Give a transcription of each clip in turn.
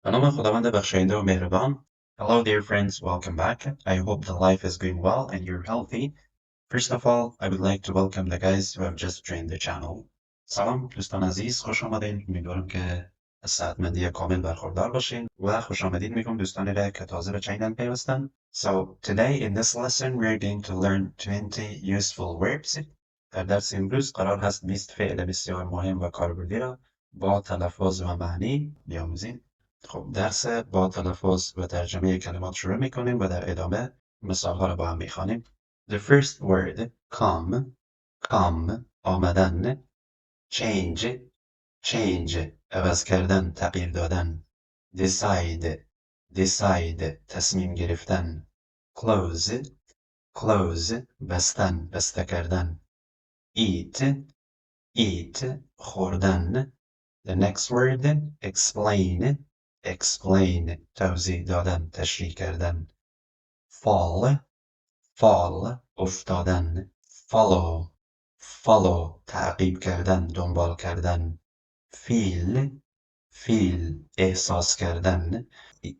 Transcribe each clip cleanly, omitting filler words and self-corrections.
به نام خداوند بخشاینده و مهربان. Hello dear friends, welcome back. I hope the life is going well and you're healthy. First of all, I would like to welcome the guys who have just joined the channel. سلام دوستان عزیز، خوش آمدین. امیدوارم که از صحتمندی کامل برخوردار باشین و خوش آمدید میگم دوستانی را که تازه به چینل پیوستن. So today in this lesson we're going to learn 20 useful verbs. در درس امروز قرار هست 20 فعل بسیار مهم و کاربردی را با تلفظ و معنی بیاموزیم. خب درس با تلفظ و ترجمه کلمات شروع میکنیم و در ادامه مثال ها را با هم میخوانیم. The first word come آمدن. change عوض کردن، تغییر دادن. decide تصمیم گرفتن. close بستن، بسته کردن. eat خوردن. The next word explain توضیح دادن، تشریح کردن. fall افتادن. follow تعقیب کردن، دنبال کردن. feel احساس کردن.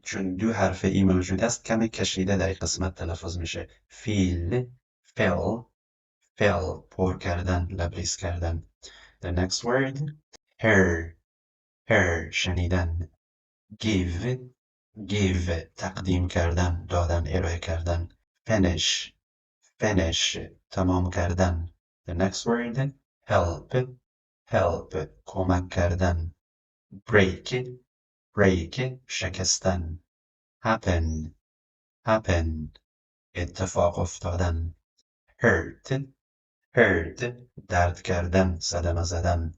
چون دو حرف ای موجود است کمی کشیده در این قسمت تلفظ میشه. fell پر کردن، لبریز کردن. The next word hear شنیدن. give تقدیم کردن، دادن، ارائه کردن. finish تمام کردن. The next word help کمک کردن. break شکستن. happen اتفاق افتادن. hurt درد کردن، صدمه زدن.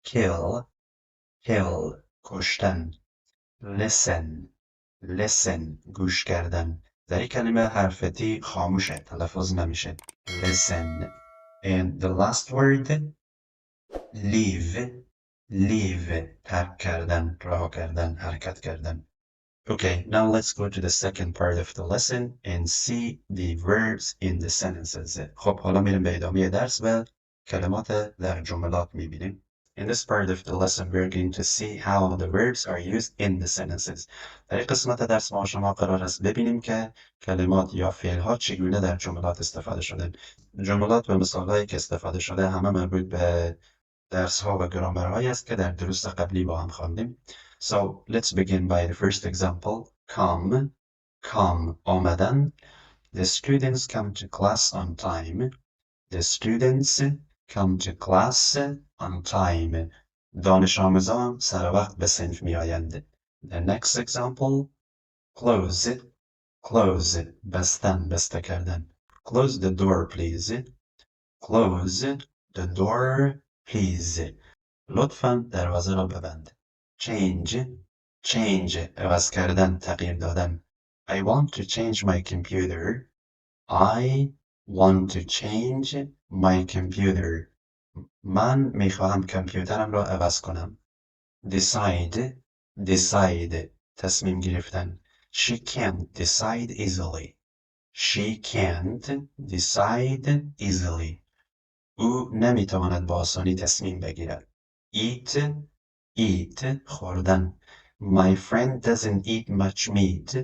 kill کشتن. listen گوش کردن. در این کلمه حرف تی خاموشه، تلفظ نمیشه. listen. And the last word leave ترک کردن، رها کردن، حرکت کردن. Okay, now let's go to the second part of the lesson and see the verbs in the sentences. خب حالا میریم به ادامه درس و کلمات در جملات میبینیم. In this part of the lesson we're going to see how the verbs are used in the sentences. در این قسمت درس ما شما قرار است ببینیم که کلمات یا فعلها چگونه در جملات استفاده شدن. جملات و مثالهایی که استفاده شده همه مربوط به درس ها و گرامرهایی است که در دروس قبلی با هم خواندیم. So let's begin by the first example. Come آمدن. The students come to class on time. The students come to class on time. دانش آموزان سر وقت به صنف می آیند. The next example. Close بستن، بسته کردن. Close the door please. Close the door please. لطفاً دروازه را ببند. change عوض کردن، تغییر دادن. I want to change my computer. I want to change my computer. من میخواهم کامپیوترم را عوض کنم. decide تصمیم گرفتن. She can't decide easily. She can't decide easily. او نمیتواند با آسانی تصمیم بگیرد. eat خوردن. My friend doesn't eat much meat.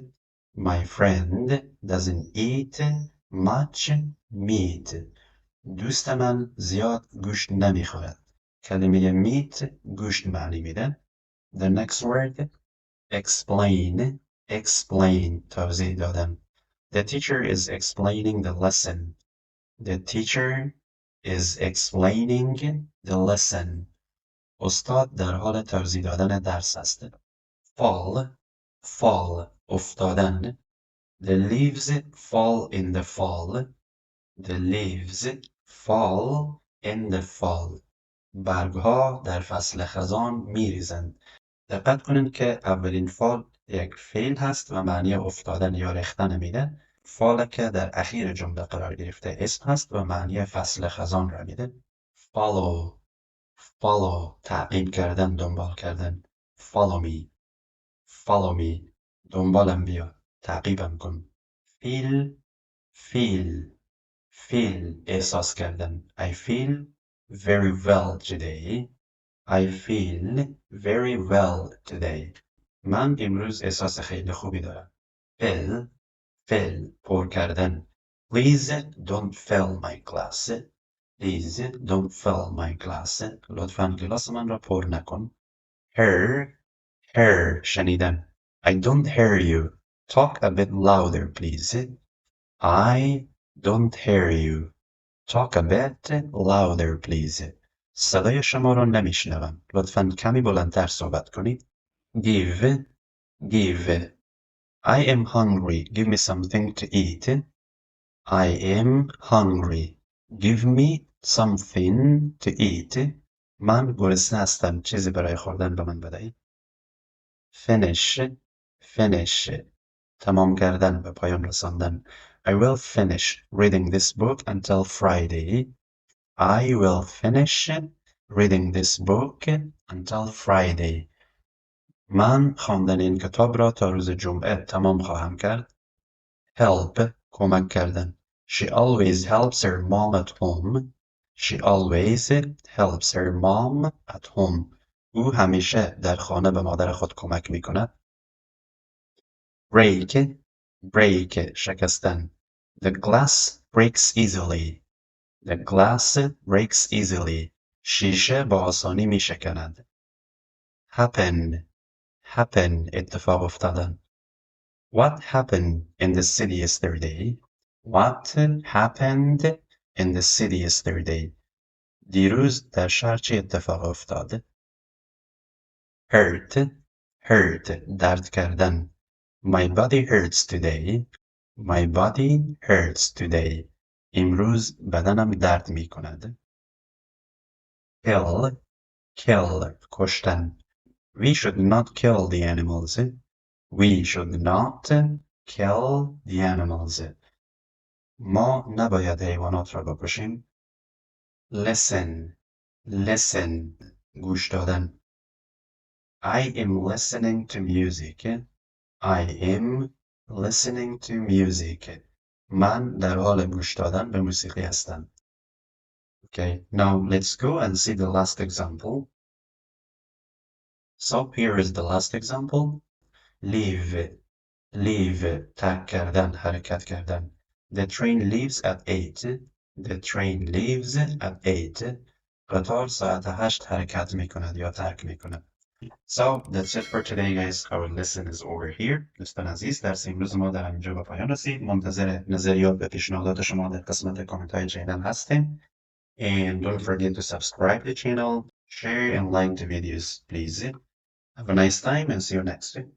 My friend doesn't eat much meat. دوست من زیاد گوشت نمیخورد. کلمه meat گوشت معنی میده. The next word explain توضیح دادن. The teacher is explaining the lesson. The teacher is explaining the lesson. استاد در حال توضیح دادن درس است. fall افتادن. The leaves fall in the fall. The leaves fall in the fall. برگها در فصل خزان میریزند. دقت کنید که اولین fall یک فعل هست و معنی افتادن یا ریختن میده. فال که در اخیر جمله قرار گرفته اسم هست و معنی فصل خزان را میده. follow تعقیب کردن، دنبال کردن. follow me دنبالم بیا، تعقیبم کن. feel احساس کردن. I feel very well today. I feel very well today. من امروز احساس خیلی خوبی دارم. fill پر کردن. Please don't fill my glass. Please don't fill my glass. لطفاً گلاس من را پر نکن. Hear شنیدن. I don't hear you. Talk a bit louder please. I don't hear you. Talk a bit louder please. صدای شما را نمیشنوم. لطفاً کمی بلندتر صحبت کنید. Give. I am hungry. Give me something to eat. I am hungry. Give me something to eat. من گرسنه هستم. چیزی برای خوردن به من بدهید. Finish. تمام کردن، به پایان رساندن. I will finish reading this book until Friday. I will finish reading this book until Friday. من خواندن این کتاب را تا روز جمعه تمام خواهم کرد. Help کمک کردن. She always helps her mom at home. She always helps her mom at home. او همیشه در خانه به مادر خود کمک می کند. Break شکستن. The glass breaks easily. The glass breaks easily. شیشه با آسانی می شکند. Happen اتفاق افتادن. What happened in the city yesterday? What happened in the city yesterday? دیروز در شهر چه اتفاق افتاد؟ Hurt درد کردن. My body hurts today. My body hurts today. امروز بدنم درد می کند. Kill کشتن. We should not kill the animals. We should not kill the animals. ما نباید حیوانات را بکشیم. Listen گوش دادن. I am listening to music. I am listening to music. من در حال گوش دادن به موسیقی هستم. Okay, now let's go and see the last example. So here is the last example. Leave ترک کردن، حرکت کردن. The train leaves at 8. The train leaves at 8. قطار ساعت 8 حرکت می کند یا ترک می کند. So that's it for today guys. Our lesson is over here. دوستان عزیز، درس امروز ما در اینجا به پایان رسید. منتظر نظریات و پیشنهادات شما در قسمت کامنت های چینل هستیم. And don't forget to subscribe to the channel, share and like the videos please. Have a nice time and see you next time.